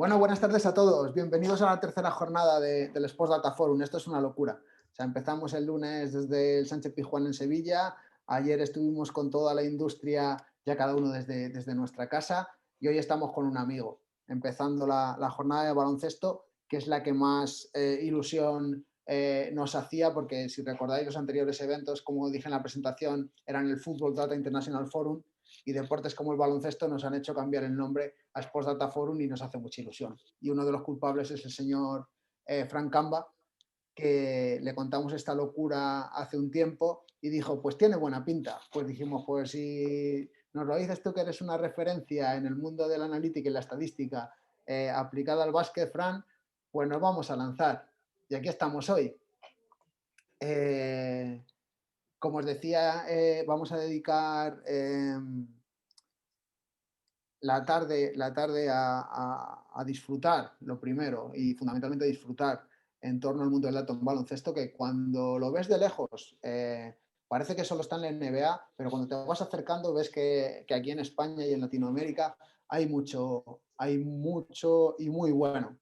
Bueno, buenas tardes a todos. Bienvenidos a la tercera jornada del Sports Data Forum. Esto es una locura. O sea, empezamos el lunes desde el Sánchez Pizjuán en Sevilla. Ayer estuvimos con toda la industria, ya cada uno desde nuestra casa. Y hoy estamos con un amigo, empezando la jornada de baloncesto, que es la que más ilusión nos hacía, porque si recordáis los anteriores eventos, como dije en la presentación, eran el Football Data International Forum, y deportes como el baloncesto nos han hecho cambiar el nombre a Sports Data Forum y nos hace mucha ilusión. Y uno de los culpables es el señor Frank Camba, que le contamos esta locura hace un tiempo y dijo, pues tiene buena pinta. Pues dijimos, pues si nos lo dices tú, que eres una referencia en el mundo de la analítica y la estadística aplicada al básquet, Fran, pues nos vamos a lanzar. Y aquí estamos hoy. Como os decía, vamos a dedicar la tarde a disfrutar, lo primero, y fundamentalmente a disfrutar en torno al mundo del dato en baloncesto, que cuando lo ves de lejos parece que solo está en la NBA, pero cuando te vas acercando ves que aquí en España y en Latinoamérica hay mucho y muy bueno.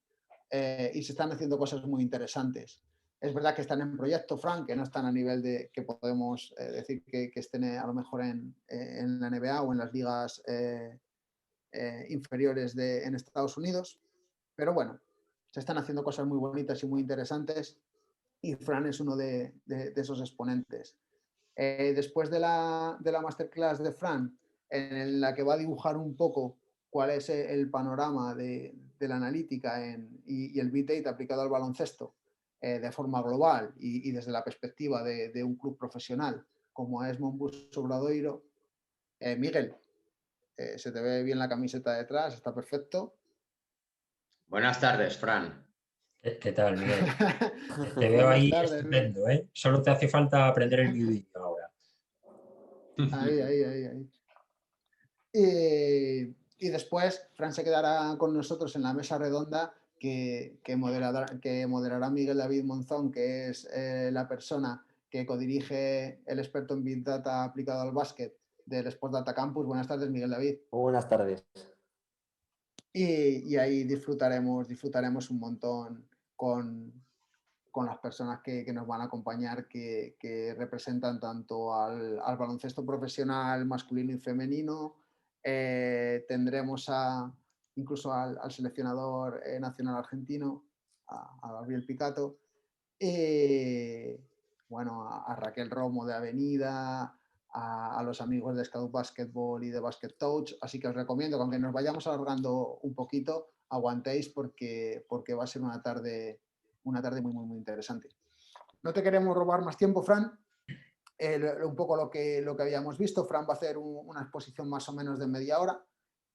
Y se están haciendo cosas muy interesantes. Es verdad que están en proyecto, Frank, que no están a nivel de que podemos decir que estén a lo mejor en la NBA o en las ligas inferiores en Estados Unidos, pero bueno, se están haciendo cosas muy bonitas y muy interesantes y Fran es uno de esos exponentes. Después de la masterclass de Fran, en la que va a dibujar un poco cuál es el panorama de la analítica y el Big Data aplicado al baloncesto de forma global y desde la perspectiva de un club profesional como es Monbus Obradoiro, Miguel, se te ve bien la camiseta detrás, está perfecto. Buenas tardes, Fran. ¿Qué tal, Miguel? Te veo Buenas ahí tardes. estupendo, ¿eh? Solo te hace falta aprender el vídeo ahora. Ahí. Y después, Fran se quedará con nosotros en la mesa redonda que moderará Miguel David Monzón, que es la persona que codirige el experto en Big Data aplicado al básquet del Sport Data Campus. Buenas tardes, Miguel David. Buenas tardes. Y ahí disfrutaremos un montón con las personas que nos van a acompañar, que representan tanto al baloncesto profesional masculino y femenino. Tendremos incluso al seleccionador nacional argentino, a Gabriel Picato. Bueno, a Raquel Romo de Avenida, a los amigos de Scout Basketball y de Basket Touch. Así que os recomiendo que aunque nos vayamos alargando un poquito, aguantéis porque va a ser una tarde muy interesante. No te queremos robar más tiempo, Fran. Un poco lo que habíamos visto. Fran va a hacer una exposición más o menos de media hora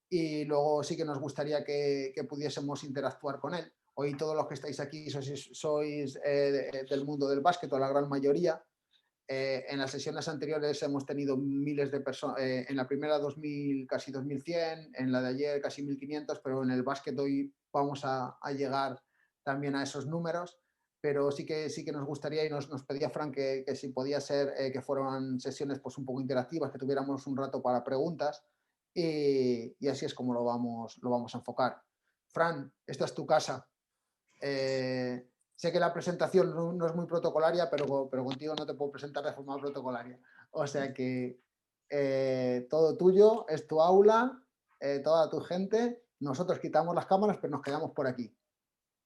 y luego sí que nos gustaría que pudiésemos interactuar con él. Hoy todos los que estáis aquí sois del mundo del básquet, o la gran mayoría. En las sesiones anteriores hemos tenido miles de personas, en la primera 2000, casi 2100, en la de ayer casi 1500, pero en el básquet hoy vamos a llegar también a esos números, pero sí que nos gustaría y nos pedía Frank que si podía ser que fueran sesiones pues un poco interactivas, que tuviéramos un rato para preguntas y así es como lo vamos a enfocar. Fran, esta es tu casa. Sé que la presentación no es muy protocolaria, pero contigo no te puedo presentar de forma protocolaria. O sea que todo tuyo, es tu aula, toda tu gente. Nosotros quitamos las cámaras, pero nos quedamos por aquí.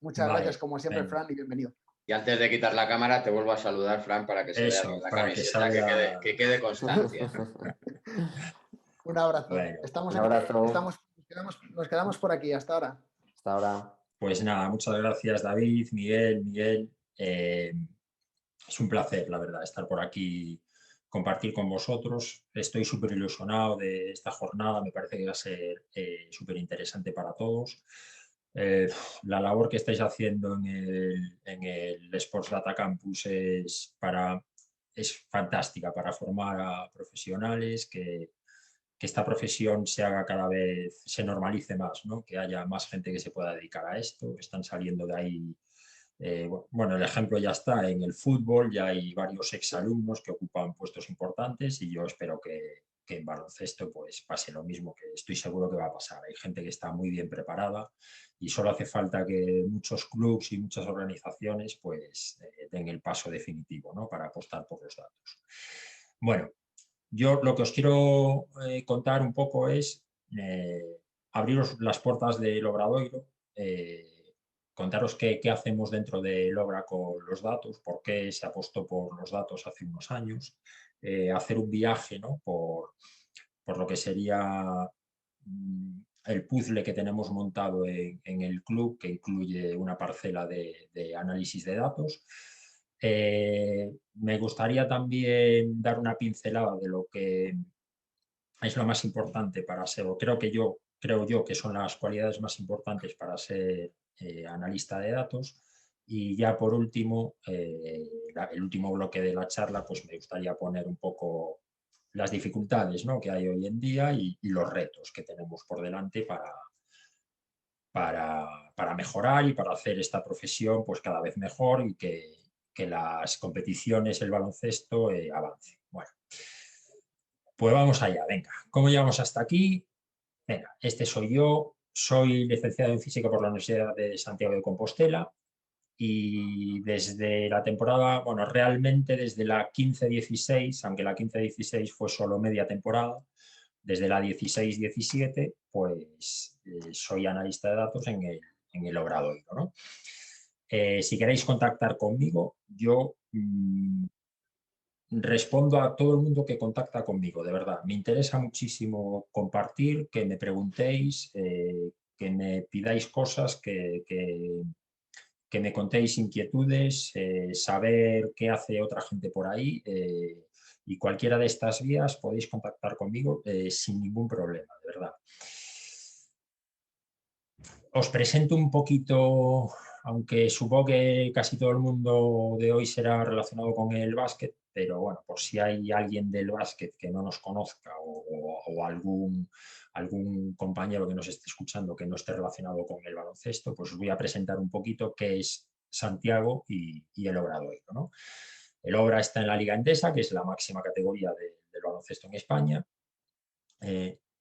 Muchas gracias, como siempre, Fran, y bienvenido. Y antes de quitar la cámara, te vuelvo a saludar, Fran, para que se vea bien la camiseta, que quede constancia. Un abrazo. Bueno, un abrazo. Nos quedamos por aquí. Hasta ahora. Hasta ahora. Pues nada, muchas gracias, David, Miguel. Es un placer, la verdad, estar por aquí, compartir con vosotros. Estoy súper ilusionado de esta jornada, me parece que va a ser súper interesante para todos. La labor que estáis haciendo en el Sports Data Campus es fantástica para formar a profesionales, que esta profesión se haga cada vez, se normalice más, ¿no? Que haya más gente que se pueda dedicar a esto. Están saliendo de ahí, bueno, el ejemplo ya está en el fútbol, ya hay varios exalumnos que ocupan puestos importantes y yo espero que en baloncesto pues pase lo mismo, que estoy seguro que va a pasar. Hay gente que está muy bien preparada y solo hace falta que muchos clubes y muchas organizaciones pues den el paso definitivo, ¿no?, para apostar por los datos. Bueno, yo lo que os quiero contar un poco es abriros las puertas del Obradoiro, contaros qué hacemos dentro del Obra con los datos, por qué se apostó por los datos hace unos años, hacer un viaje, ¿no?, por lo que sería el puzzle que tenemos montado en el club, que incluye una parcela de análisis de datos. Me gustaría también dar una pincelada de lo que es lo más importante para ser, o creo yo que son las cualidades más importantes para ser analista de datos. Y ya por último, el último bloque de la charla, pues me gustaría poner un poco las dificultades, ¿no?, que hay hoy en día y los retos que tenemos por delante para mejorar y para hacer esta profesión pues cada vez mejor y que las competiciones, el baloncesto, avance. Bueno, pues vamos allá, venga. ¿Cómo llegamos hasta aquí? Venga, este soy yo, soy licenciado en Física por la Universidad de Santiago de Compostela y desde la temporada, bueno, realmente desde la 15-16, aunque la 15-16 fue solo media temporada, desde la 16-17, pues soy analista de datos en el Obradoiro, ¿no? Si queréis contactar conmigo, yo respondo a todo el mundo que contacta conmigo, de verdad. Me interesa muchísimo compartir, que me preguntéis, que me pidáis cosas, que me contéis inquietudes, saber qué hace otra gente por ahí, y cualquiera de estas vías podéis contactar conmigo sin ningún problema, de verdad. Os presento un poquito, aunque supongo que casi todo el mundo de hoy será relacionado con el básquet, pero bueno, por si hay alguien del básquet que no nos conozca o algún compañero que nos esté escuchando que no esté relacionado con el baloncesto, pues os voy a presentar un poquito qué es Santiago y el Obradoiro, ¿no? El Obra está en la Liga Endesa, que es la máxima categoría del baloncesto en España.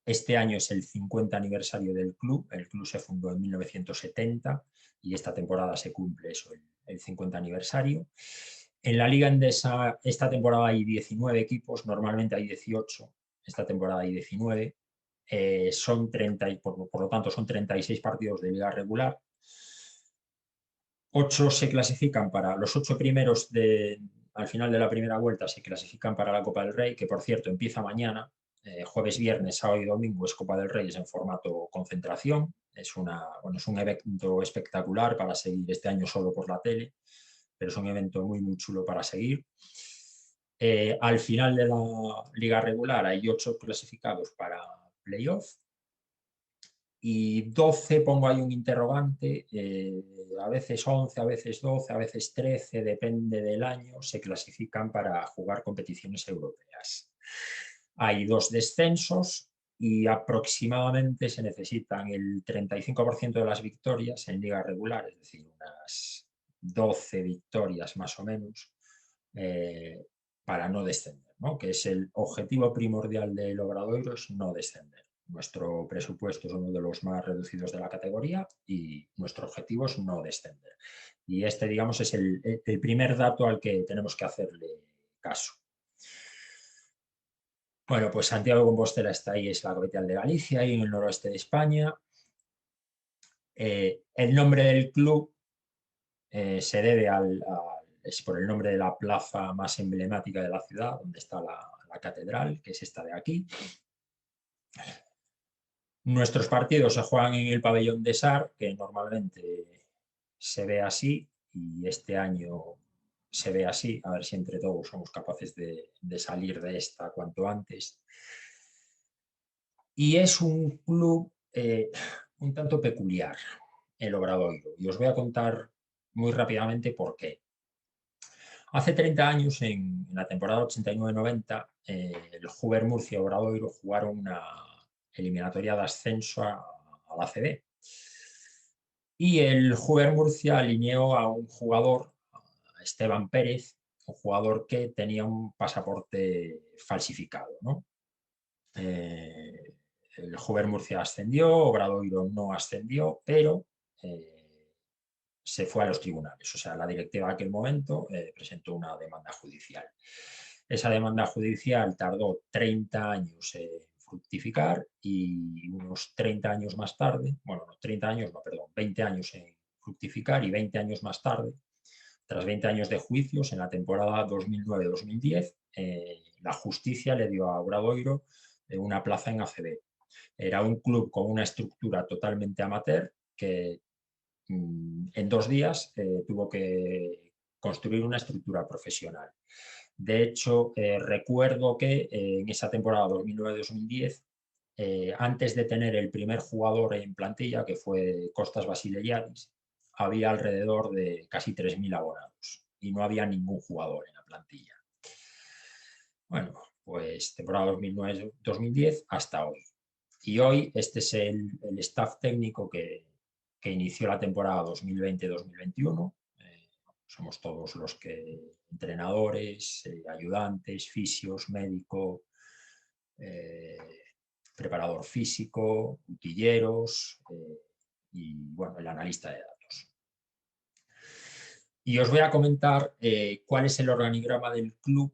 Este año es el 50 aniversario del club. El club se fundó en 1970 y esta temporada se cumple eso, el 50 aniversario. En la Liga Endesa esta temporada hay 19 equipos, normalmente hay 18, esta temporada hay 19. Son 30, por lo tanto son 36 partidos de liga regular. 8 se clasifican para los 8 primeros al final de la primera vuelta se clasifican para la Copa del Rey, que por cierto empieza mañana. Jueves, viernes, sábado y domingo es Copa del Rey, es en formato concentración. Es un evento espectacular para seguir este año solo por la tele, pero es un evento muy, muy chulo para seguir. Al final de la liga regular hay 8 clasificados para playoff y 12, pongo ahí un interrogante, a veces 11, a veces 12, a veces 13, depende del año, se clasifican para jugar competiciones europeas. Hay 2 descensos y aproximadamente se necesitan el 35% de las victorias en liga regular, es decir, unas 12 victorias más o menos, para no descender, ¿no?, que es el objetivo primordial del Obradoiro, es no descender. Nuestro presupuesto es uno de los más reducidos de la categoría y nuestro objetivo es no descender. Y este, digamos, es el primer dato al que tenemos que hacerle caso. Bueno, pues Santiago de Compostela está ahí, es la capital de Galicia, ahí en el noroeste de España. El nombre del club se debe es por el nombre de la plaza más emblemática de la ciudad, donde está la catedral, que es esta de aquí. Nuestros partidos se juegan en el pabellón de Sar, que normalmente se ve así, y este año se ve así. A ver si entre todos somos capaces de salir de esta cuanto antes. Y es un club un tanto peculiar, el Obradoiro, y os voy a contar muy rápidamente por qué. Hace 30 años, en la temporada 89-90, el Juber Murcia y Obradoiro jugaron una eliminatoria de ascenso a la ACB. Y el Juber Murcia alineó a un jugador, a Esteban Pérez, un jugador que tenía un pasaporte falsificado, ¿no? el Jover Murcia ascendió, Obradoiro no ascendió, pero se fue a los tribunales. O sea, la directiva de aquel momento presentó una demanda judicial. Esa demanda judicial tardó 30 años en fructificar y unos 30 años más tarde, bueno, no 30 años, no, perdón, 20 años en fructificar y 20 años más tarde, tras 20 años de juicios, en la temporada 2009-2010, la justicia le dio a Obradoiro una plaza en ACB. Era un club con una estructura totalmente amateur que en 2 días tuvo que construir una estructura profesional. De hecho, recuerdo que en esa temporada 2009-2010, antes de tener el primer jugador en plantilla, que fue Costas Basileriadis, había alrededor de casi 3.000 abonados y no había ningún jugador en la plantilla. Bueno, pues temporada 2009-2010 hasta hoy. Y hoy este es el staff técnico que inició la temporada 2020-2021. Somos todos los que entrenadores, ayudantes, fisios, médico, preparador físico, utilleros y bueno, el analista de datos. Y os voy a comentar cuál es el organigrama del club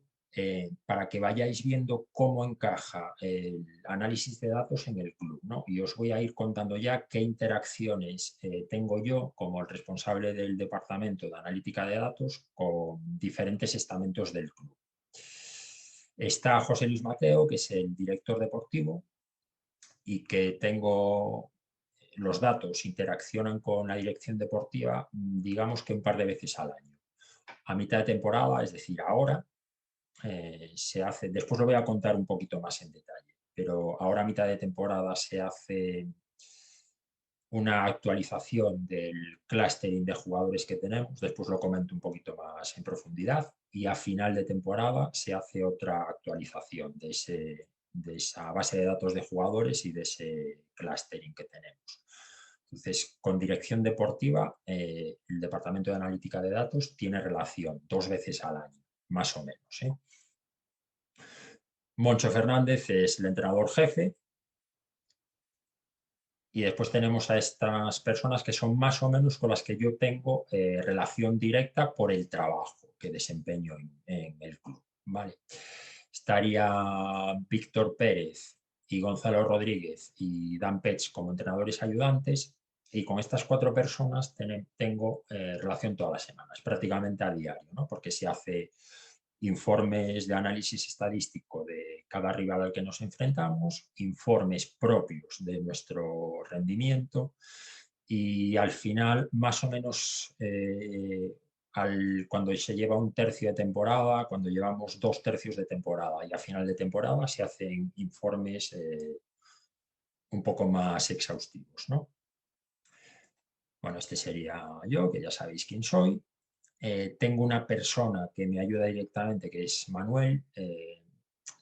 para que vayáis viendo cómo encaja el análisis de datos en el club, ¿no? Y os voy a ir contando ya qué interacciones tengo yo como el responsable del departamento de analítica de datos con diferentes estamentos del club. Está José Luis Mateo, que es el director deportivo y que tengo los datos, interaccionan con la dirección deportiva, digamos que un par de veces al año. A mitad de temporada, es decir, ahora, se hace, después lo voy a contar un poquito más en detalle, pero ahora a mitad de temporada se hace una actualización del clustering de jugadores que tenemos, después lo comento un poquito más en profundidad, y a final de temporada se hace otra actualización de esa base de datos de jugadores y de ese clustering que tenemos. Entonces, con dirección deportiva, el Departamento de Analítica de Datos tiene relación 2 veces al año, más o menos. Moncho Fernández es el entrenador jefe y después tenemos a estas personas que son más o menos con las que yo tengo relación directa por el trabajo que desempeño en el club, ¿vale? Estaría Víctor Pérez y Gonzalo Rodríguez y Dan Pech como entrenadores ayudantes, y con estas 4 personas tengo relación todas las semanas, prácticamente a diario, ¿no? Porque se hace informes de análisis estadístico de cada rival al que nos enfrentamos, informes propios de nuestro rendimiento y al final, más o menos, cuando se lleva un tercio de temporada, cuando llevamos 2 tercios de temporada y a final de temporada se hacen informes un poco más exhaustivos, ¿no? Bueno, este sería yo, que ya sabéis quién soy. Tengo una persona que me ayuda directamente, que es Manuel,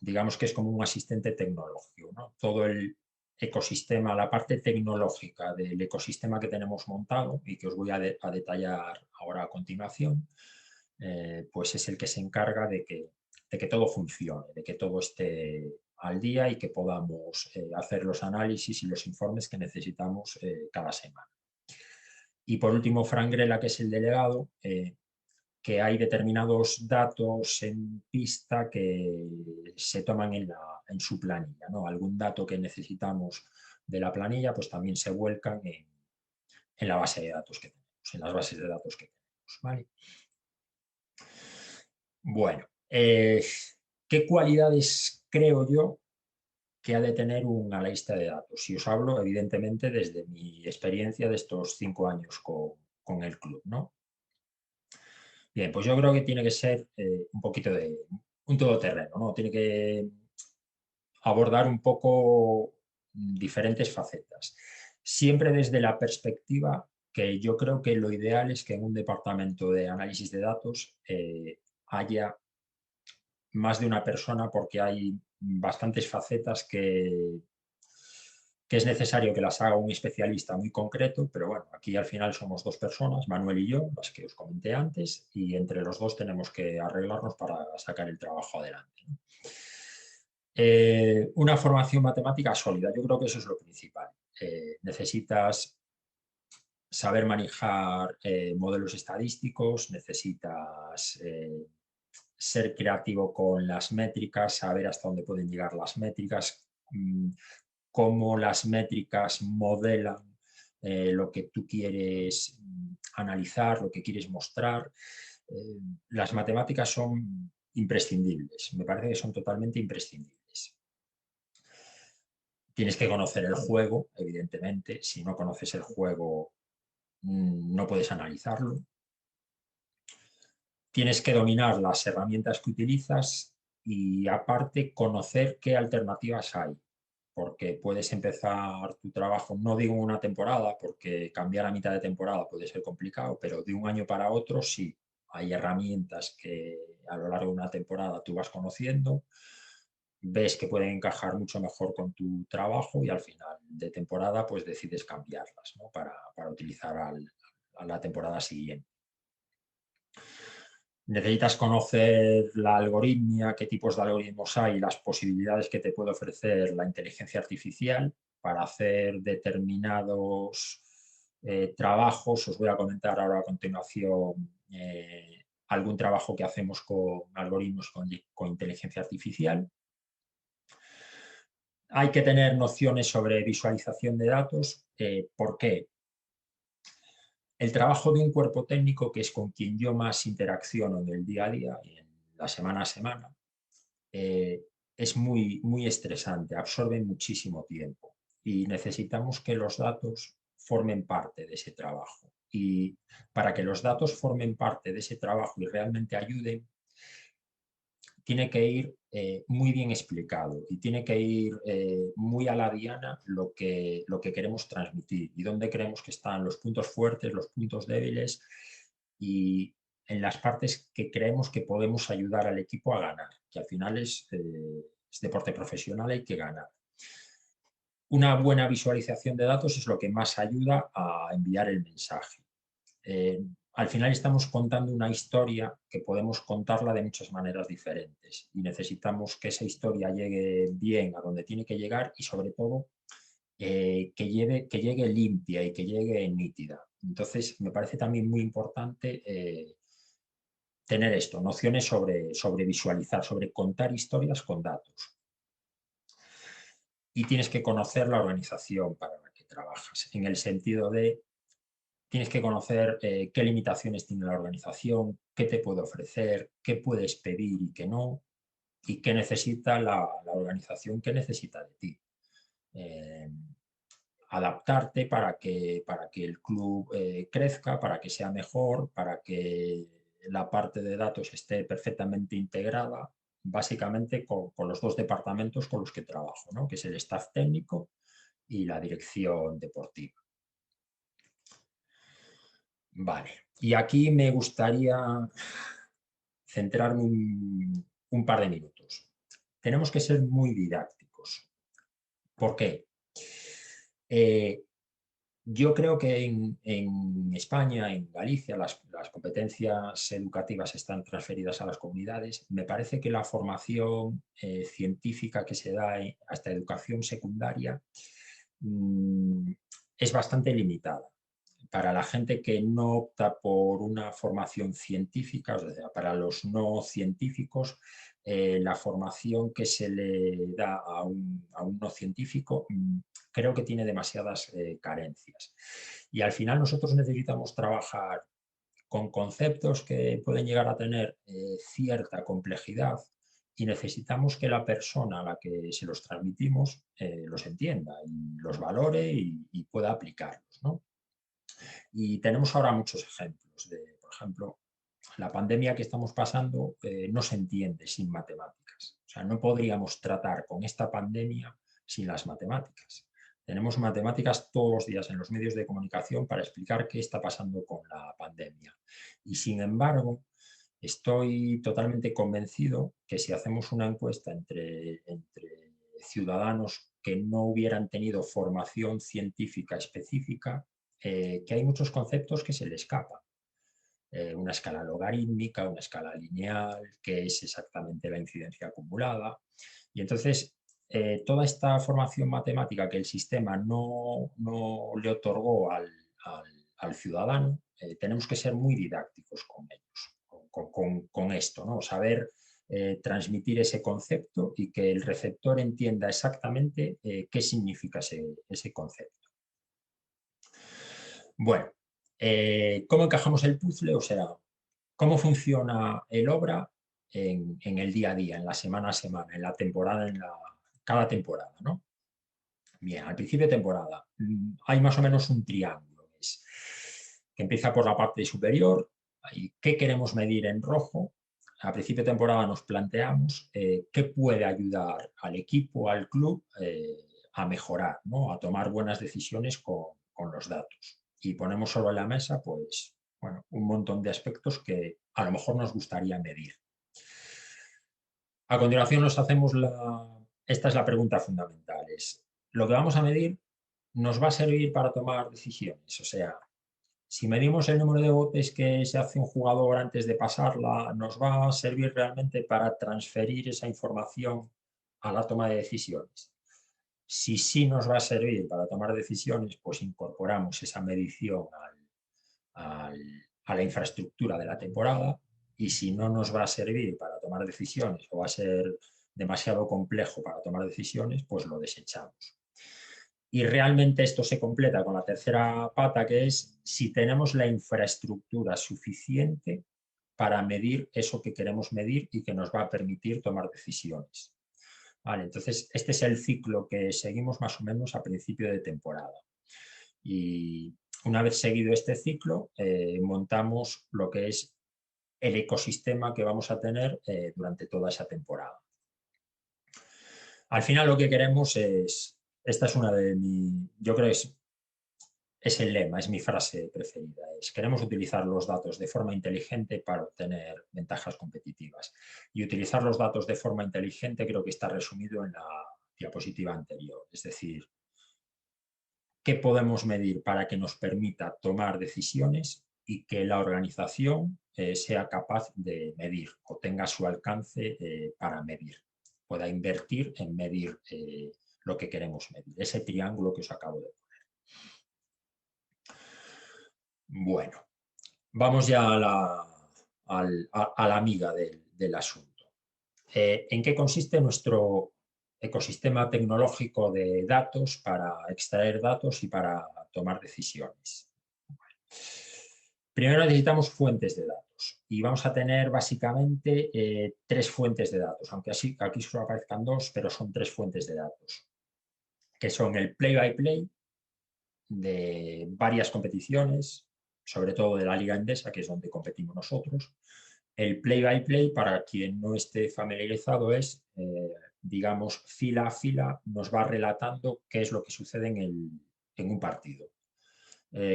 digamos que es como un asistente tecnológico, ¿no? Todo el ecosistema, la parte tecnológica del ecosistema que tenemos montado y que os voy a detallar ahora a continuación, pues es el que se encarga de que todo funcione, de que todo esté al día y que podamos hacer los análisis y los informes que necesitamos cada semana. Y por último, Fran Grela, que es el delegado, que hay determinados datos en pista que se toman en su planilla, ¿no? Algún dato que necesitamos de la planilla, pues también se vuelcan en la base de datos que tenemos, en las bases de datos que tenemos, ¿vale? Bueno, ¿qué cualidades creo yo que ha de tener un analista de datos? Y os hablo, evidentemente, desde mi experiencia de estos 5 años con el club, ¿no? Bien, pues yo creo que tiene que ser un poquito de un todoterreno, ¿no? Tiene que abordar un poco diferentes facetas. Siempre desde la perspectiva que yo creo que lo ideal es que en un departamento de análisis de datos haya más de una persona, porque hay bastantes facetas que es necesario que las haga un especialista muy concreto, pero bueno, aquí al final somos 2 personas, Manuel y yo, las que os comenté antes, y entre los 2 tenemos que arreglarnos para sacar el trabajo adelante, ¿no? Una formación matemática sólida, yo creo que eso es lo principal. Necesitas saber manejar modelos estadísticos, necesitas ser creativo con las métricas, saber hasta dónde pueden llegar las métricas, cómo las métricas modelan lo que tú quieres analizar, lo que quieres mostrar. Las matemáticas son imprescindibles, me parece que son totalmente imprescindibles. Tienes que conocer el juego, evidentemente. Si no conoces el juego, no puedes analizarlo. Tienes que dominar las herramientas que utilizas y, aparte, conocer qué alternativas hay. Porque puedes empezar tu trabajo, no digo en una temporada, porque cambiar a mitad de temporada puede ser complicado, pero de un año para otro sí. Hay herramientas que a lo largo de una temporada tú vas conociendo, ves que pueden encajar mucho mejor con tu trabajo y al final de temporada pues decides cambiarlas, ¿no? para utilizar a la temporada siguiente. Necesitas conocer la algoritmia, qué tipos de algoritmos hay, las posibilidades que te puede ofrecer la inteligencia artificial para hacer determinados trabajos. Os voy a comentar ahora a continuación algún trabajo que hacemos con algoritmos con inteligencia artificial. Hay que tener nociones sobre visualización de datos. ¿Por qué? El trabajo de un cuerpo técnico, que es con quien yo más interacciono en el día a día, en la semana a semana, es muy estresante, absorbe muchísimo tiempo y necesitamos que los datos formen parte de ese trabajo. Y para que los datos formen parte de ese trabajo y realmente ayuden, tiene que ir muy bien explicado y tiene que ir muy a la diana lo que queremos transmitir y dónde creemos que están los puntos fuertes, los puntos débiles y en las partes que creemos que podemos ayudar al equipo a ganar, que al final es deporte profesional, hay que ganar. Una buena visualización de datos es lo que más ayuda a enviar el mensaje. Al final estamos contando una historia que podemos contarla de muchas maneras diferentes y necesitamos que esa historia llegue bien a donde tiene que llegar y, sobre todo, que llegue limpia y que llegue nítida. Entonces, me parece también muy importante tener esto, nociones sobre visualizar, sobre contar historias con datos. Y tienes que conocer la organización para la que trabajas, en el sentido de tienes que conocer qué limitaciones tiene la organización, qué te puede ofrecer, qué puedes pedir y qué no, y qué necesita la organización, qué necesita de ti. Adaptarte para que el club crezca, para que sea mejor, para que la parte de datos esté perfectamente integrada, básicamente con los dos departamentos con los que trabajo, ¿no? Que es el staff técnico y la dirección deportiva. Vale, y aquí me gustaría centrarme un par de minutos. Tenemos que ser muy didácticos. ¿Por qué? Yo creo que en España, en Galicia, las competencias educativas están transferidas a las comunidades. Me parece que la formación científica que se da hasta educación secundaria es bastante limitada. Para la gente que no opta por una formación científica, o sea, para los no científicos, la formación que se le da a un no científico creo que tiene demasiadas carencias. Y al final nosotros necesitamos trabajar con conceptos que pueden llegar a tener cierta complejidad y necesitamos que la persona a la que se los transmitimos los entienda y los valore y pueda aplicarlos, ¿no? Y tenemos ahora muchos ejemplos de, por ejemplo, la pandemia que estamos pasando no se entiende sin matemáticas. O sea, no podríamos tratar con esta pandemia sin las matemáticas. Tenemos matemáticas todos los días en los medios de comunicación para explicar qué está pasando con la pandemia. Y sin embargo, estoy totalmente convencido que si hacemos una encuesta entre ciudadanos que no hubieran tenido formación científica específica, que hay muchos conceptos que se le escapan. Una escala logarítmica, una escala lineal, que es exactamente la incidencia acumulada, Y entonces, toda esta formación matemática que el sistema no le otorgó al ciudadano, tenemos que ser muy didácticos con ellos, con esto, ¿no? Saber transmitir ese concepto y que el receptor entienda exactamente qué significa ese concepto. Bueno, ¿cómo encajamos el puzzle? O sea, ¿cómo funciona el obra en el día a día, en la semana a semana, en la temporada, cada temporada, ¿no? Bien, al principio de temporada hay más o menos un triángulo que empieza por la parte superior. ¿Qué queremos medir en rojo? A principio de temporada nos planteamos qué puede ayudar al equipo, al club, a mejorar, ¿no? A tomar buenas decisiones con los datos. Y ponemos sobre la mesa, pues, bueno, un montón de aspectos que a lo mejor nos gustaría medir. A continuación nos hacemos esta es la pregunta fundamental, es lo que vamos a medir nos va a servir para tomar decisiones. O sea, si medimos el número de botes que se hace un jugador antes de pasarla, ¿nos va a servir realmente para transferir esa información a la toma de decisiones? Si sí nos va a servir para tomar decisiones, pues incorporamos esa medición a la infraestructura de la temporada, y si no nos va a servir para tomar decisiones o va a ser demasiado complejo para tomar decisiones, pues lo desechamos. Y realmente esto se completa con la tercera pata, que es si tenemos la infraestructura suficiente para medir eso que queremos medir y que nos va a permitir tomar decisiones. Vale, entonces, este es el ciclo que seguimos más o menos a principio de temporada. Y una vez seguido este ciclo, montamos lo que es el ecosistema que vamos a tener durante toda esa temporada. Al final lo que queremos es, esta es una de yo creo que es el lema, es mi frase preferida, es queremos utilizar los datos de forma inteligente para obtener ventajas competitivas. Y utilizar los datos de forma inteligente creo que está resumido en la diapositiva anterior, es decir, ¿qué podemos medir para que nos permita tomar decisiones y que la organización sea capaz de medir o tenga su alcance para medir? Pueda invertir en medir lo que queremos medir, ese triángulo que os acabo de poner. Bueno, vamos ya a la amiga del asunto. ¿En qué consiste nuestro ecosistema tecnológico de datos para extraer datos y para tomar decisiones? Primero necesitamos fuentes de datos y vamos a tener básicamente 3 fuentes de datos, aunque aquí solo aparezcan 2, pero son 3 fuentes de datos, que son el play-by-play de varias competiciones, sobre todo de la Liga Endesa, que es donde competimos nosotros. El play-by-play, para quien no esté familiarizado, es, digamos, fila a fila, nos va relatando qué es lo que sucede en un partido.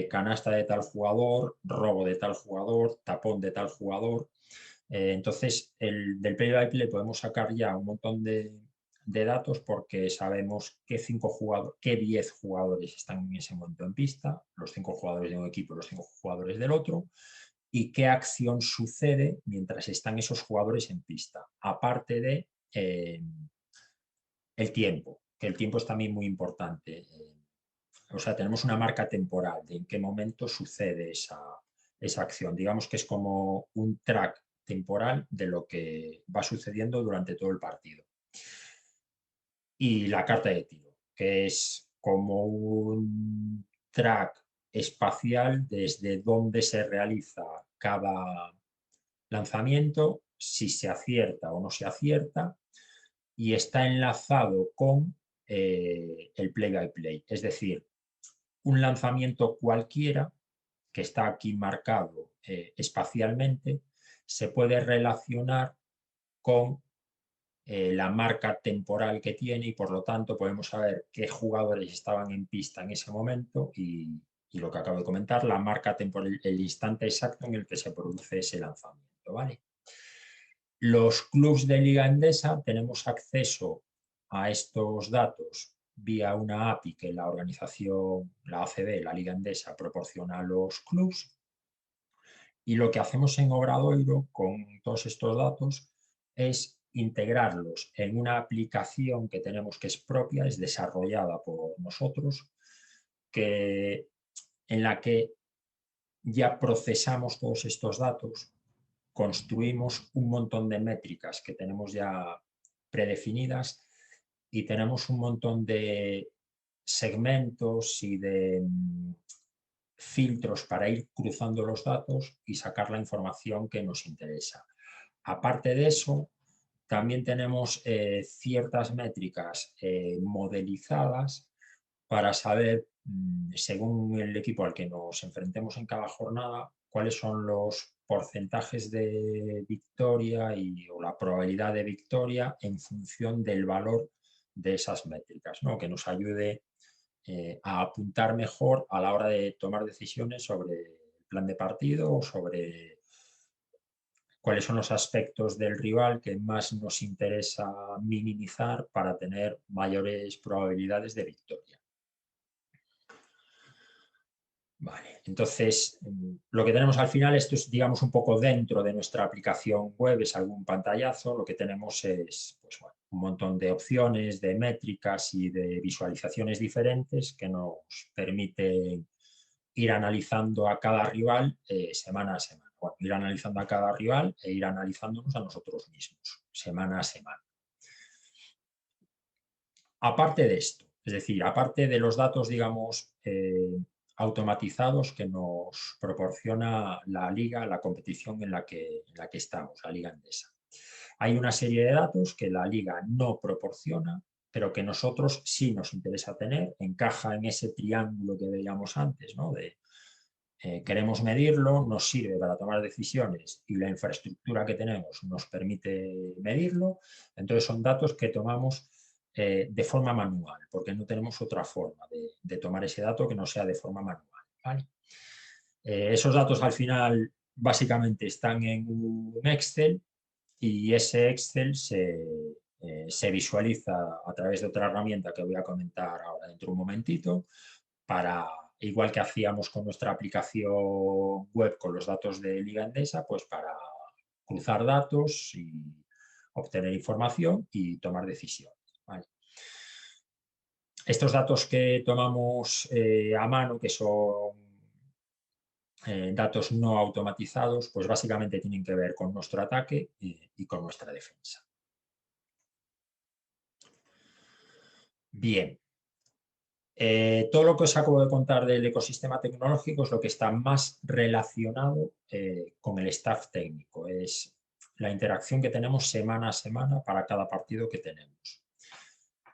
Canasta de tal jugador, robo de tal jugador, tapón de tal jugador. Entonces, del play-by-play podemos sacar ya un montón de datos porque sabemos qué 10 jugadores están en ese momento en pista, los 5 jugadores de un equipo, los 5 jugadores del otro, y qué acción sucede mientras están esos jugadores en pista. Aparte de el tiempo, que el tiempo es también muy importante. O sea, tenemos una marca temporal de en qué momento sucede esa acción. Digamos que es como un track temporal de lo que va sucediendo durante todo el partido. Y la carta de tiro, que es como un track espacial desde donde se realiza cada lanzamiento, si se acierta o no se acierta, y está enlazado con el play-by-play. Es decir, un lanzamiento cualquiera que está aquí marcado espacialmente se puede relacionar con la marca temporal que tiene y por lo tanto podemos saber qué jugadores estaban en pista en ese momento y lo que acabo de comentar, la marca temporal, el instante exacto en el que se produce ese lanzamiento, ¿vale? Los clubs de Liga Endesa tenemos acceso a estos datos vía una API que la organización, la ACB, la Liga Endesa, proporciona a los clubs. Y lo que hacemos en Obradoiro con todos estos datos es integrarlos en una aplicación que tenemos que es propia, es desarrollada por nosotros, en la que ya procesamos todos estos datos, construimos un montón de métricas que tenemos ya predefinidas y tenemos un montón de segmentos y de filtros para ir cruzando los datos y sacar la información que nos interesa. Aparte de eso, también tenemos ciertas métricas modelizadas para saber, según el equipo al que nos enfrentemos en cada jornada, cuáles son los porcentajes de victoria o la probabilidad de victoria en función del valor de esas métricas, ¿no? Que nos ayude a apuntar mejor a la hora de tomar decisiones sobre el plan de partido o sobre cuáles son los aspectos del rival que más nos interesa minimizar para tener mayores probabilidades de victoria. Vale, entonces lo que tenemos al final, esto es digamos un poco dentro de nuestra aplicación web, es algún pantallazo, lo que tenemos es pues, bueno, un montón de opciones, de métricas y de visualizaciones diferentes que nos permiten ir analizando a cada rival semana a semana. Bueno, ir analizando a cada rival e ir analizándonos a nosotros mismos semana a semana. Aparte de esto, es decir, aparte de los datos, digamos, automatizados que nos proporciona la liga, la competición en la que estamos, la Liga Endesa. Hay una serie de datos que la liga no proporciona, pero que nosotros sí nos interesa tener, encaja en ese triángulo que veíamos antes, ¿no? Queremos medirlo, nos sirve para tomar decisiones y la infraestructura que tenemos nos permite medirlo, entonces son datos que tomamos de forma manual, porque no tenemos otra forma de tomar ese dato que no sea de forma manual, ¿vale? Esos datos al final básicamente están en un Excel y ese Excel se visualiza a través de otra herramienta que voy a comentar ahora dentro de un momentito, para, igual que hacíamos con nuestra aplicación web con los datos de Liga Endesa, pues para cruzar datos y obtener información y tomar decisiones, ¿vale? Estos datos que tomamos a mano, que son datos no automatizados, pues básicamente tienen que ver con nuestro ataque y con nuestra defensa. Bien. Todo lo que os acabo de contar del ecosistema tecnológico es lo que está más relacionado con el staff técnico. Es la interacción que tenemos semana a semana para cada partido que tenemos.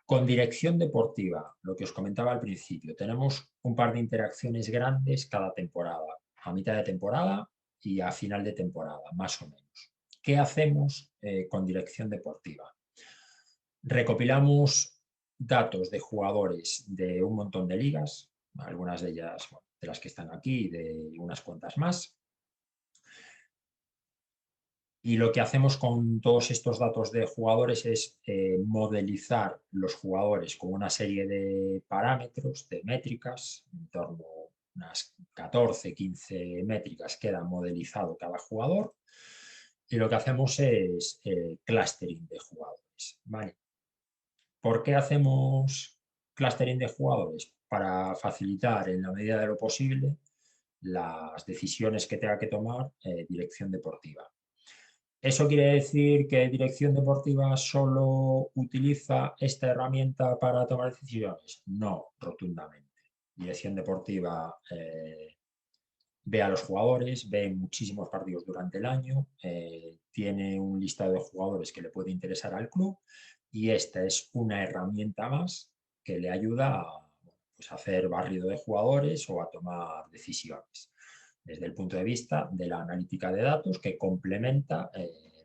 Con dirección deportiva, lo que os comentaba al principio, tenemos un par de interacciones grandes cada temporada, a mitad de temporada y a final de temporada, más o menos. ¿Qué hacemos con dirección deportiva? Recopilamos datos de jugadores de un montón de ligas, algunas de ellas, bueno, de las que están aquí y de unas cuantas más. Y lo que hacemos con todos estos datos de jugadores es modelizar los jugadores con una serie de parámetros, de métricas, en torno a unas 14, 15 métricas queda modelizado cada jugador. Y lo que hacemos es clustering de jugadores, ¿vale? ¿Por qué hacemos clustering de jugadores? Para facilitar en la medida de lo posible las decisiones que tenga que tomar dirección deportiva. ¿Eso quiere decir que dirección deportiva solo utiliza esta herramienta para tomar decisiones? No, rotundamente. Dirección deportiva ve a los jugadores, ve muchísimos partidos durante el año, tiene un listado de jugadores que le puede interesar al club y esta es una herramienta más que le ayuda a, pues, a hacer barrido de jugadores o a tomar decisiones desde el punto de vista de la analítica de datos que complementa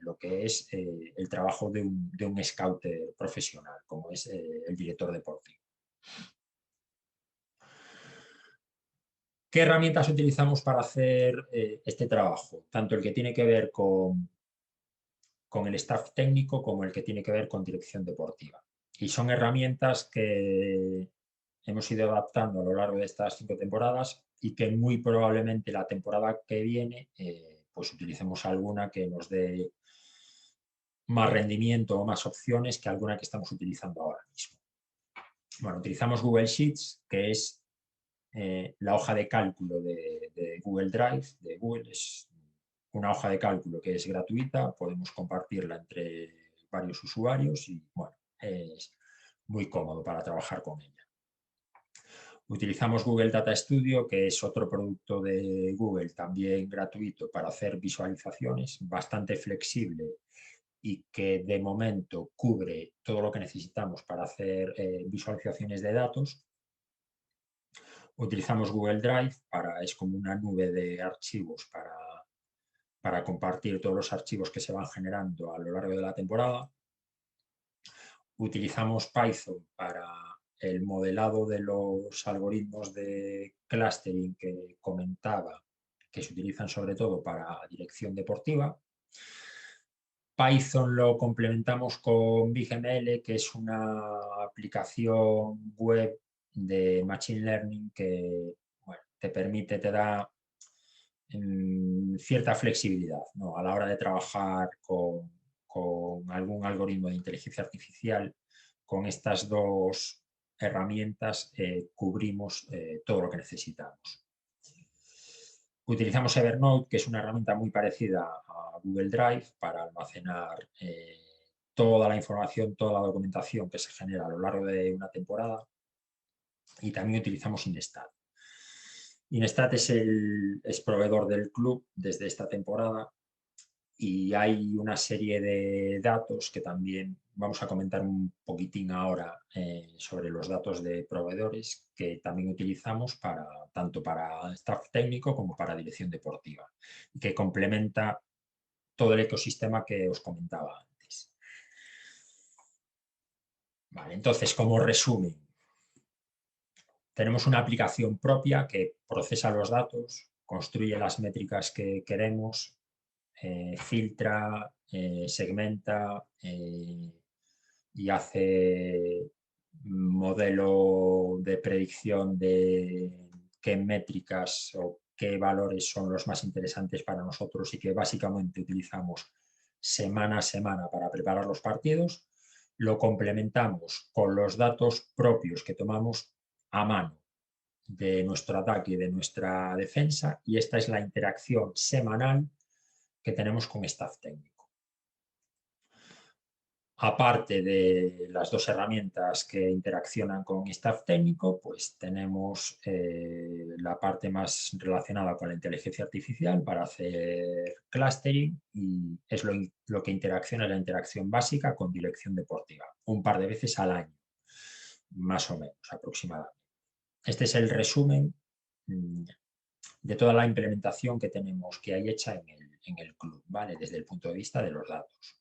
lo que es el trabajo de un scouter profesional, como es el director deportivo. ¿Qué herramientas utilizamos para hacer este trabajo? Tanto el que tiene que ver con el staff técnico como el que tiene que ver con dirección deportiva. Y son herramientas que hemos ido adaptando a lo largo de estas 5 temporadas y que muy probablemente la temporada que viene pues utilicemos alguna que nos dé más rendimiento o más opciones que alguna que estamos utilizando ahora mismo. Bueno, utilizamos Google Sheets, que es la hoja de cálculo de Google Drive, de Google. Es una hoja de cálculo que es gratuita, podemos compartirla entre varios usuarios y bueno, es muy cómodo para trabajar con ella. Utilizamos Google Data Studio, que es otro producto de Google, también gratuito, para hacer visualizaciones, bastante flexible y que de momento cubre todo lo que necesitamos para hacer visualizaciones de datos. Utilizamos Google Drive, es como una nube de archivos para compartir todos los archivos que se van generando a lo largo de la temporada. Utilizamos Python para el modelado de los algoritmos de clustering que comentaba, que se utilizan sobre todo para dirección deportiva. Python lo complementamos con BigML, que es una aplicación web de Machine Learning que bueno, te da cierta flexibilidad, ¿no? A la hora de trabajar con algún algoritmo de inteligencia artificial. Con estas dos herramientas cubrimos todo lo que necesitamos. Utilizamos Evernote, que es una herramienta muy parecida a Google Drive para almacenar toda la información, toda la documentación que se genera a lo largo de una temporada. Y también utilizamos Inestat. Inestat es proveedor del club desde esta temporada y hay una serie de datos que también vamos a comentar un poquitín ahora sobre los datos de proveedores que también utilizamos tanto para staff técnico como para dirección deportiva, que complementa todo el ecosistema que os comentaba antes. Vale, entonces, como resumen, tenemos una aplicación propia que procesa los datos, construye las métricas que queremos, filtra, segmenta y hace modelo de predicción de qué métricas o qué valores son los más interesantes para nosotros y que básicamente utilizamos semana a semana para preparar los partidos. Lo complementamos con los datos propios que tomamos a mano de nuestro ataque y de nuestra defensa, y esta es la interacción semanal que tenemos con staff técnico. Aparte de las dos herramientas que interaccionan con staff técnico, pues tenemos la parte más relacionada con la inteligencia artificial para hacer clustering, y es lo que interacciona, la interacción básica con dirección deportiva, un par de veces al año, más o menos, aproximadamente. Este es el resumen de toda la implementación que tenemos, que hay hecha en el club, ¿vale? Desde el punto de vista de los datos.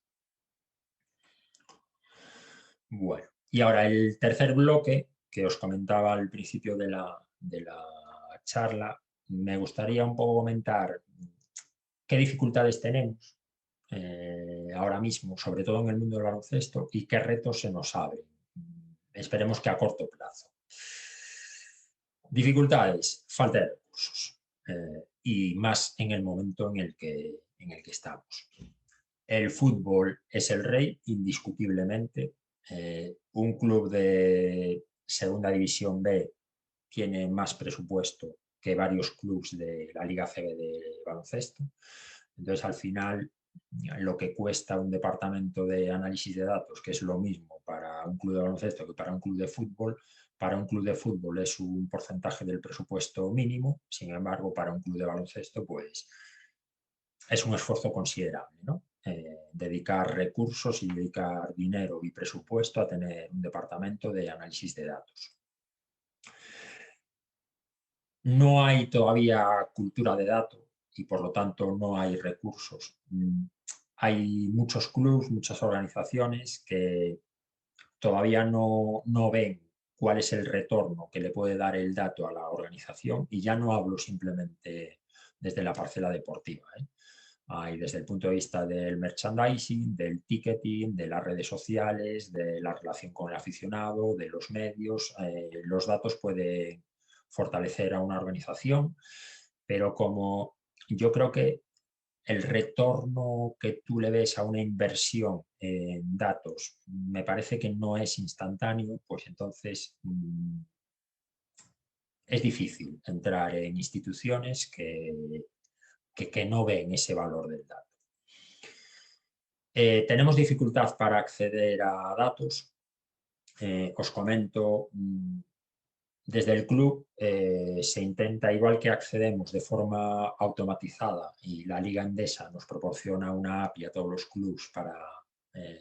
Bueno, y ahora el tercer bloque que os comentaba al principio de la charla, me gustaría un poco comentar qué dificultades tenemos ahora mismo, sobre todo en el mundo del baloncesto, y qué retos se nos abren. Esperemos que a corto plazo. Dificultades, falta de recursos. Y más en el momento en el que estamos. El fútbol es el rey, indiscutiblemente. Un club de segunda división B tiene más presupuesto que varios clubes de la Liga CB de baloncesto. Entonces, al final, lo que cuesta un departamento de análisis de datos, que es lo mismo para un club de baloncesto que para un club de fútbol, para un club de fútbol es un porcentaje del presupuesto mínimo. Sin embargo, para un club de baloncesto, pues es un esfuerzo considerable, ¿no? Dedicar recursos y dedicar dinero y presupuesto a tener un departamento de análisis de datos. No hay todavía cultura de datos y por lo tanto no hay recursos. Hay muchos clubes, muchas organizaciones que todavía no ven cuál es el retorno que le puede dar el dato a la organización, y ya no hablo simplemente desde la parcela deportiva. Hay desde el punto de vista del merchandising, del ticketing, de las redes sociales, de la relación con el aficionado, de los medios. Los datos pueden fortalecer a una organización, pero como yo creo que el retorno que tú le ves a una inversión en datos me parece que no es instantáneo, pues entonces es difícil entrar en instituciones que no ven ese valor del dato. Tenemos dificultad para acceder a datos. Os comento, desde el club se intenta, igual que accedemos de forma automatizada y la Liga Endesa nos proporciona una API a todos los clubs para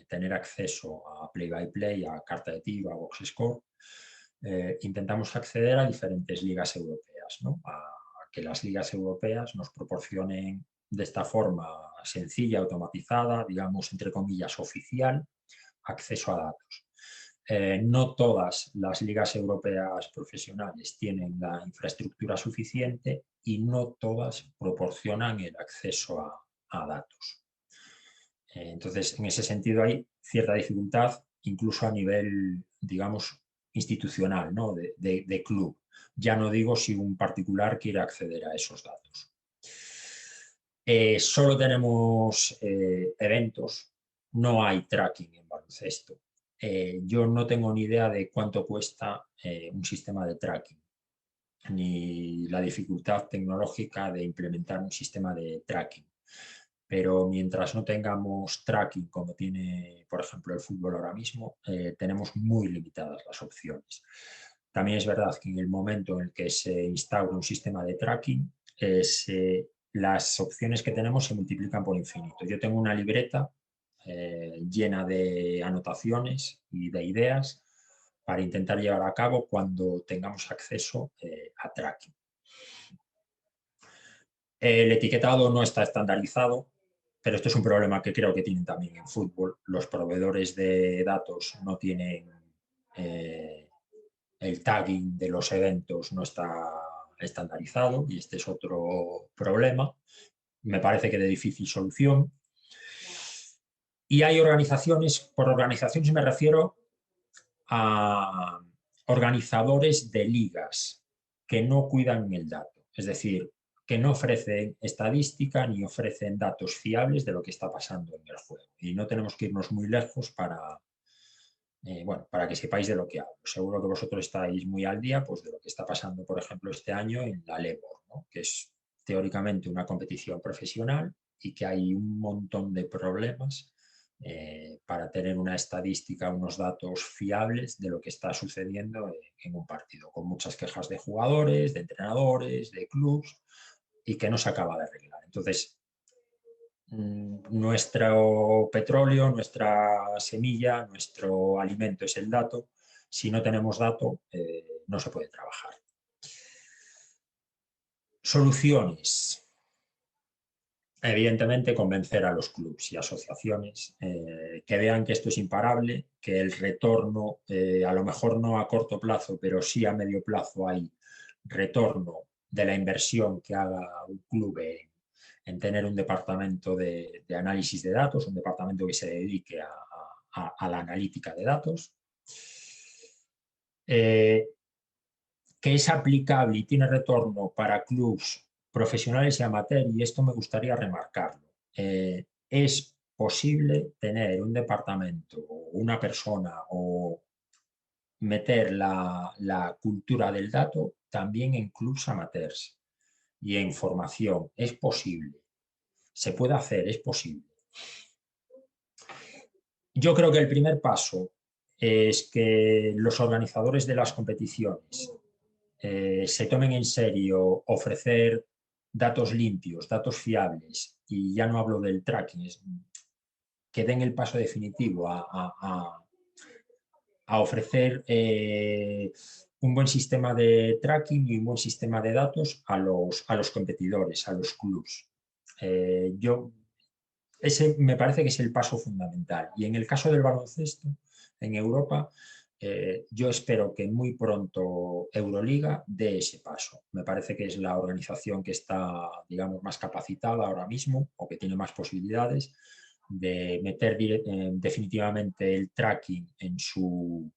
tener acceso a Play by Play, a Carta de Tiba, a Box Score, intentamos acceder a diferentes ligas europeas, ¿no? A que las ligas europeas nos proporcionen de esta forma sencilla, automatizada, digamos, entre comillas, oficial, acceso a datos. No todas las ligas europeas profesionales tienen la infraestructura suficiente y no todas proporcionan el acceso a datos. Entonces, en ese sentido hay cierta dificultad, incluso a nivel, digamos, institucional, ¿no? de club. Ya no digo si un particular quiere acceder a esos datos. Solo tenemos eventos, no hay tracking en baloncesto. Yo no tengo ni idea de cuánto cuesta un sistema de tracking, ni la dificultad tecnológica de implementar un sistema de tracking. Pero mientras no tengamos tracking como tiene, por ejemplo, el fútbol ahora mismo, tenemos muy limitadas las opciones. También es verdad que en el momento en el que se instaura un sistema de tracking, las opciones que tenemos se multiplican por infinito. Yo tengo una libreta llena de anotaciones y de ideas para intentar llevar a cabo cuando tengamos acceso a tracking. El etiquetado no está estandarizado, pero esto es un problema que creo que tienen también en fútbol. Los proveedores de datos no tienen el tagging de los eventos, no está estandarizado y este es otro problema. Me parece que de difícil solución. Y hay organizaciones, por organizaciones me refiero a organizadores de ligas que no cuidan el dato. Es decir, que no ofrecen estadística ni ofrecen datos fiables de lo que está pasando en el juego. Y no tenemos que irnos muy lejos para, bueno, para que sepáis de lo que hablo. Seguro que vosotros estáis muy al día pues, de lo que está pasando, por ejemplo, este año en la LEBOR, ¿no? Que es teóricamente una competición profesional y que hay un montón de problemas para tener una estadística, unos datos fiables de lo que está sucediendo en un partido, con muchas quejas de jugadores, de entrenadores, de clubs, y que no se acaba de arreglar. Entonces, nuestro petróleo, nuestra semilla, nuestro alimento es el dato. Si no tenemos dato, no se puede trabajar. Soluciones. Evidentemente, convencer a los clubes y asociaciones que vean que esto es imparable, que el retorno, a lo mejor no a corto plazo, pero sí a medio plazo hay retorno de la inversión que haga un club en tener un departamento de análisis de datos, un departamento que se dedique a la analítica de datos, que es aplicable y tiene retorno para clubes profesionales y amateur, y esto me gustaría remarcarlo. Es posible tener un departamento o una persona o meter la cultura del dato también en clubes amateurs y en formación. Es posible. Se puede hacer, es posible. Yo creo que el primer paso es que los organizadores de las competiciones se tomen en serio ofrecer datos limpios, datos fiables, y ya no hablo del tracking, que den el paso definitivo a ofrecer un buen sistema de tracking y un buen sistema de datos a los competidores, a los clubs. Ese me parece que es el paso fundamental. Y en el caso del baloncesto, en Europa, yo espero que muy pronto Euroliga dé ese paso. Me parece que es la organización que está, digamos, más capacitada ahora mismo o que tiene más posibilidades de meter definitivamente el tracking en su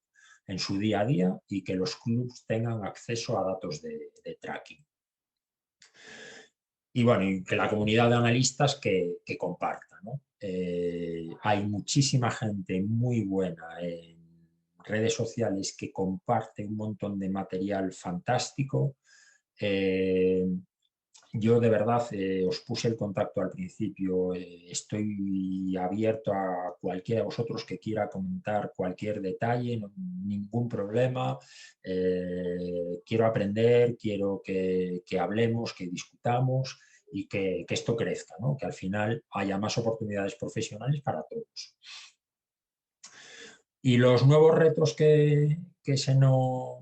día a día y que los clubes tengan acceso a datos de tracking. bueno, y que la comunidad de analistas que comparta, ¿no? Hay muchísima gente muy buena en redes sociales que comparte un montón de material fantástico. Yo de verdad os puse el contacto al principio, estoy abierto a cualquiera de vosotros que quiera comentar cualquier detalle, no, ningún problema. Quiero aprender, quiero que hablemos, que discutamos y que esto crezca, ¿no? Que al final haya más oportunidades profesionales para todos. Y los nuevos retos que se nos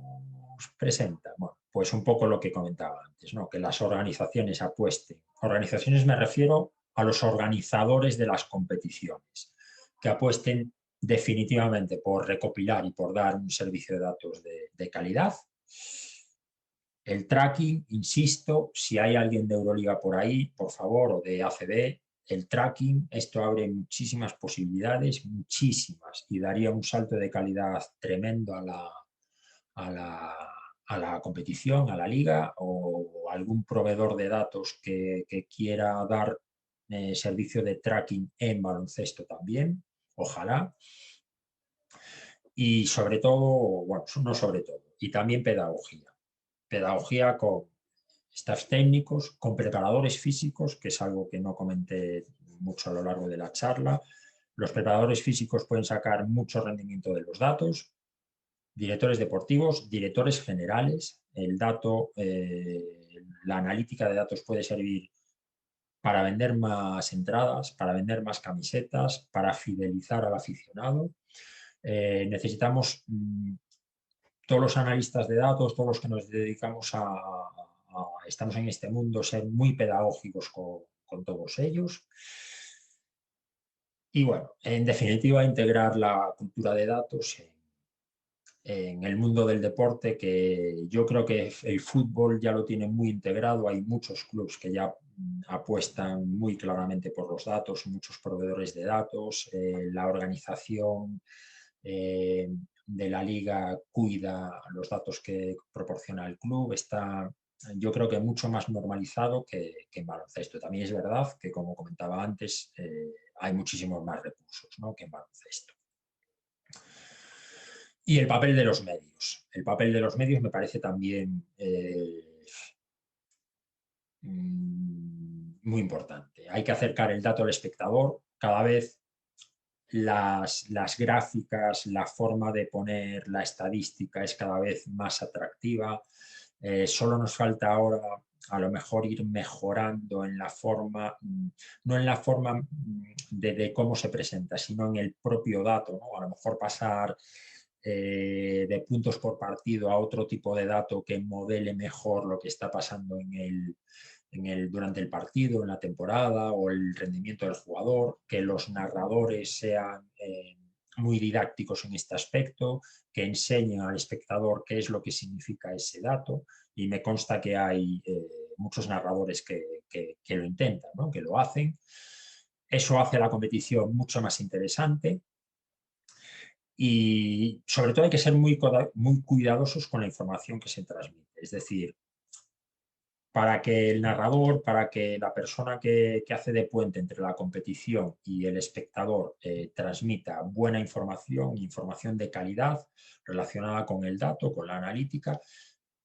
presentan, bueno, pues un poco lo que comentaba antes, ¿no? Que las organizaciones apuesten. Organizaciones me refiero a los organizadores de las competiciones, que apuesten definitivamente por recopilar y por dar un servicio de datos de calidad. El tracking, insisto, si hay alguien de Euroliga por ahí, por favor, o de ACB, el tracking, esto abre muchísimas posibilidades, muchísimas, y daría un salto de calidad tremendo a la competición, a la liga, o algún proveedor de datos que quiera dar servicio de tracking en baloncesto también, ojalá. Y sobre todo, bueno, no sobre todo, y también pedagogía. Pedagogía con staff técnicos, con preparadores físicos, que es algo que no comenté mucho a lo largo de la charla. Los preparadores físicos pueden sacar mucho rendimiento de los datos, directores deportivos, directores generales. El dato, la analítica de datos puede servir para vender más entradas, para vender más camisetas, para fidelizar al aficionado. Necesitamos todos los analistas de datos, todos los que nos dedicamos estamos en este mundo, ser muy pedagógicos con todos ellos. Y bueno, en definitiva, integrar la cultura de datos en el mundo del deporte, que yo creo que el fútbol ya lo tiene muy integrado. Hay muchos clubes que ya apuestan muy claramente por los datos, muchos proveedores de datos, la organización de la liga cuida los datos que proporciona el club, está yo creo que mucho más normalizado que en baloncesto. También es verdad que, como comentaba antes, hay muchísimos más recursos, ¿no?, que en baloncesto. Y el papel de los medios. El papel de los medios me parece también muy importante. Hay que acercar el dato al espectador. Cada vez las gráficas, la forma de poner la estadística es cada vez más atractiva. Solo nos falta ahora a lo mejor ir mejorando en la forma, no en la forma de cómo se presenta, sino en el propio dato, ¿no? A lo mejor pasar de puntos por partido a otro tipo de dato que modele mejor lo que está pasando durante el partido, en la temporada, o el rendimiento del jugador, que los narradores sean muy didácticos en este aspecto, que enseñen al espectador qué es lo que significa ese dato, y me consta que hay muchos narradores que lo intentan, ¿no?, que lo hacen. Eso hace la competición mucho más interesante. Y sobre todo hay que ser muy cuidadosos con la información que se transmite. Es decir, para que el narrador, para que la persona que hace de puente entre la competición y el espectador transmita buena información, información de calidad relacionada con el dato, con la analítica,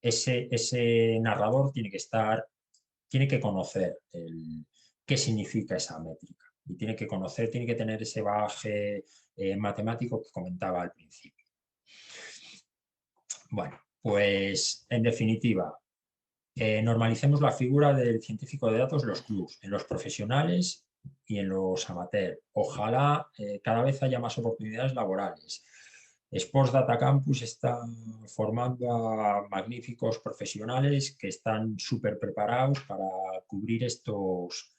ese narrador tiene que conocer qué significa esa métrica. Y tiene que tener ese bagaje matemático que comentaba al principio. Bueno, pues en definitiva, normalicemos la figura del científico de datos en los clubes, en los profesionales y en los amateurs. Ojalá cada vez haya más oportunidades laborales. Sports Data Campus está formando a magníficos profesionales que están súper preparados para cubrir estos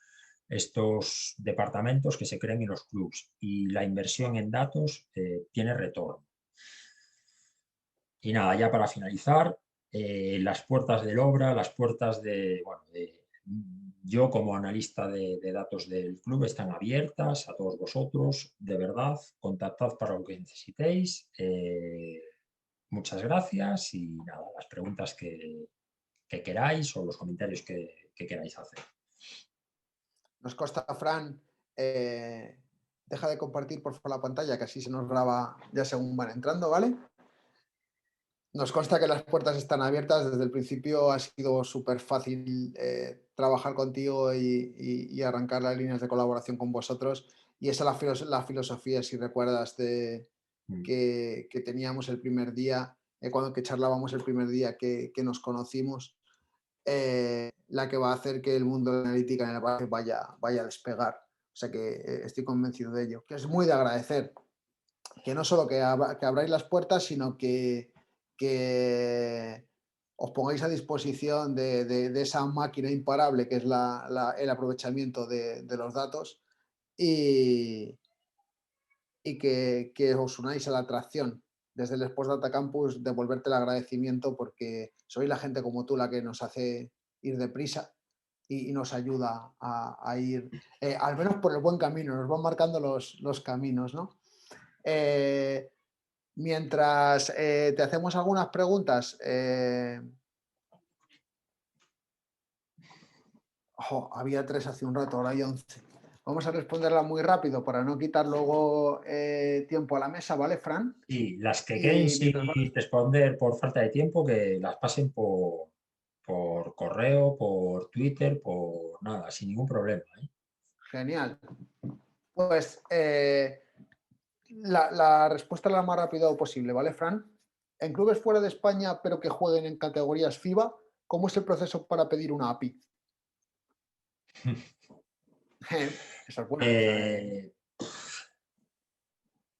departamentos que se creen en los clubes, y la inversión en datos tiene retorno. Y nada, ya para finalizar, las puertas del Obra, las puertas yo como analista de datos del club están abiertas a todos vosotros. De verdad, contactad para lo que necesitéis. Muchas gracias, y nada, las preguntas que queráis o los comentarios que queráis hacer. Nos consta, Fran, deja de compartir por favor la pantalla, que así se nos graba ya según van entrando, ¿vale? Nos consta que las puertas están abiertas. Desde el principio ha sido súper fácil trabajar contigo y arrancar las líneas de colaboración con vosotros. Y esa es la filosofía, si recuerdas, que teníamos el primer día, cuando que charlábamos el primer día que nos conocimos, la que va a hacer que el mundo de la analítica en el base vaya a despegar. O sea que estoy convencido de ello. Que es muy de agradecer. Que no solo que abráis las puertas, sino que os pongáis a disposición de esa máquina imparable que es el aprovechamiento de los datos y que os unáis a la atracción desde el Sports Data Campus, devolverte el agradecimiento porque sois la gente como tú la que nos hace ir deprisa y nos ayuda a ir, al menos por el buen camino, nos van marcando los caminos, ¿no? Mientras te hacemos algunas preguntas, había 3 hace un rato, ahora hay 11. Vamos a responderla muy rápido para no quitar luego tiempo a la mesa, ¿vale, Fran? Y las que queden sin responder por falta de tiempo, que las pasen por correo, por Twitter, por nada, sin ningún problema, ¿eh? Genial. Pues la respuesta la más rápida posible, ¿vale, Fran? En clubes fuera de España, pero que jueguen en categorías FIBA, ¿cómo es el proceso para pedir una API? Esa es buena.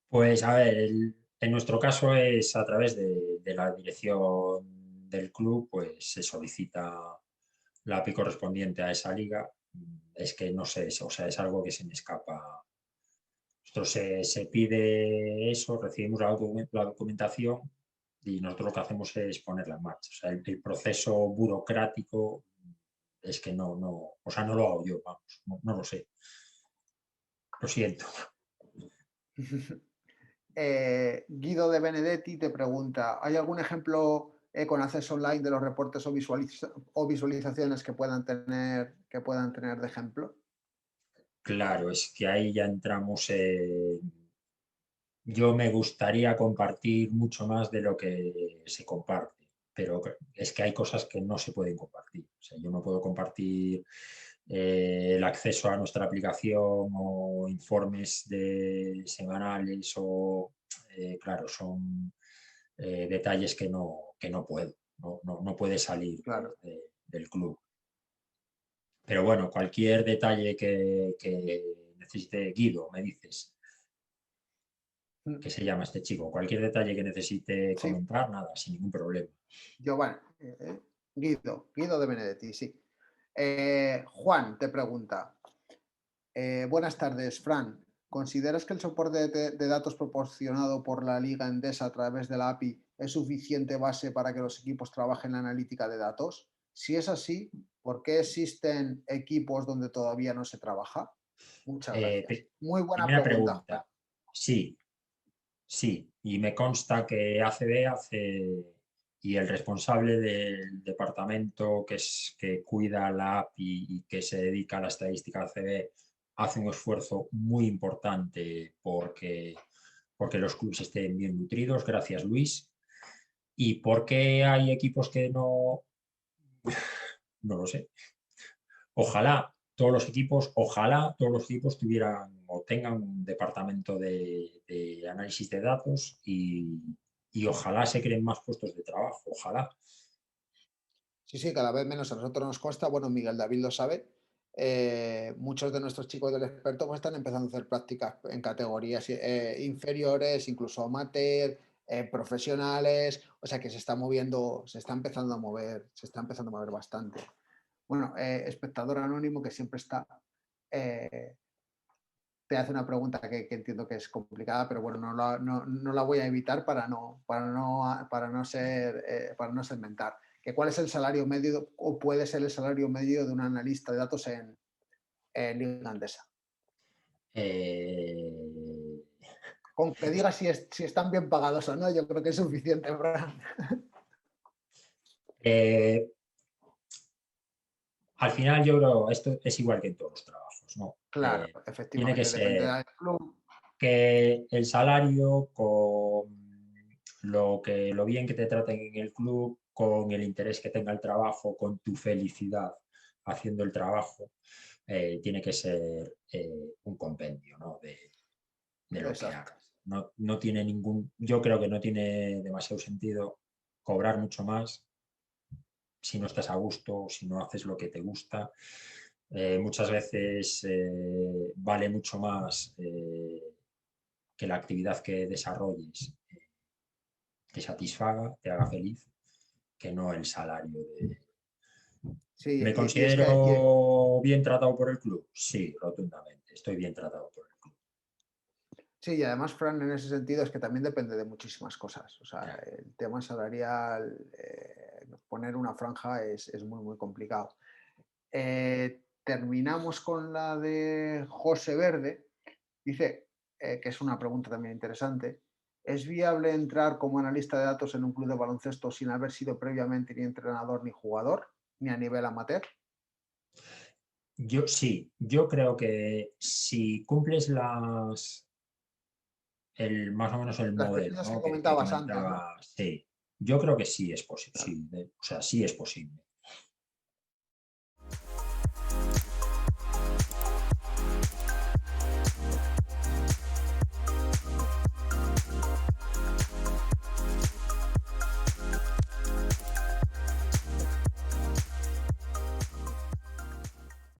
Pues a ver, en nuestro caso es a través de la dirección del club, pues se solicita la API correspondiente a esa liga. Es que no sé, o sea, es algo que se me escapa. Nosotros se pide eso, recibimos la documentación y nosotros lo que hacemos es ponerla en marcha. O sea, el proceso burocrático es que no lo hago yo, vamos, no lo sé. Lo siento. Guido de Benedetti te pregunta, ¿hay algún ejemplo con acceso online de los reportes o visualizaciones que puedan tener de ejemplo? Claro, es que ahí ya entramos Yo me gustaría compartir mucho más de lo que se comparte, pero es que hay cosas que no se pueden compartir. O sea, yo no puedo compartir el acceso a nuestra aplicación o informes semanales o, claro, son detalles que no puedo, no puede salir claro. del club. Pero bueno, cualquier detalle que necesite, Guido, me dices. ¿Qué se llama este chico? Cualquier detalle que necesite comentar, nada, sin ningún problema. Giovanni, Guido de Benedetti, sí. Juan te pregunta, buenas tardes, Fran. ¿Consideras que el soporte de datos proporcionado por la Liga Endesa a través de la API es suficiente base para que los equipos trabajen en la analítica de datos? Si es así, ¿por qué existen equipos donde todavía no se trabaja? Muchas gracias. Muy buena pregunta. Sí, y me consta que ACB y el responsable del departamento que cuida la API y que se dedica a la estadística ACB hace un esfuerzo muy importante porque los clubes estén bien nutridos. Gracias, Luis. ¿Y por qué hay equipos que no? No lo sé. Ojalá todos los equipos tuvieran o tengan un departamento de análisis de datos y ojalá se creen más puestos de trabajo, ojalá. Sí, cada vez menos. A nosotros nos consta, bueno, Miguel David lo sabe, muchos de nuestros chicos del experto pues están empezando a hacer prácticas en categorías inferiores, incluso amateur, profesionales, o sea que se está empezando a mover bastante. Bueno, espectador anónimo que siempre está, te hace una pregunta que entiendo que es complicada, pero bueno, no la voy a evitar para no segmentar. ¿Cuál es el salario medio o puede ser el salario medio de un analista de datos en Liga Endesa? Con que diga si están bien pagados o no, yo creo que es suficiente, Fran. al final yo creo esto es igual que en todos los trabajos, ¿no? Claro, tiene que efectivamente, ser depende del club. que el salario con lo bien que te traten en el club, con el interés que tenga el trabajo, con tu felicidad haciendo el trabajo, tiene que ser un compendio, ¿no? de lo que hagas. No tiene yo creo que no tiene demasiado sentido cobrar mucho más si no estás a gusto, si no haces lo que te gusta. Muchas veces vale mucho más que la actividad que desarrolles te satisfaga, te haga feliz, que no el salario de... Sí, ¿Me y es considero bien tratado por el club? Sí, rotundamente. Estoy bien tratado por el club. Sí, y además, Fran, en ese sentido es que también depende de muchísimas cosas. O sea, el tema salarial, poner una franja es muy, muy complicado. Terminamos con la de José Verde. Dice, que es una pregunta también interesante, ¿es viable entrar como analista de datos en un club de baloncesto sin haber sido previamente ni entrenador ni jugador, ni a nivel amateur? Yo creo que si cumples más o menos el Las modelo, preguntas ¿no? que que comentabas antes, ¿no? comentaba, sí, yo creo que sí es posible, sí, o sea, sí es posible.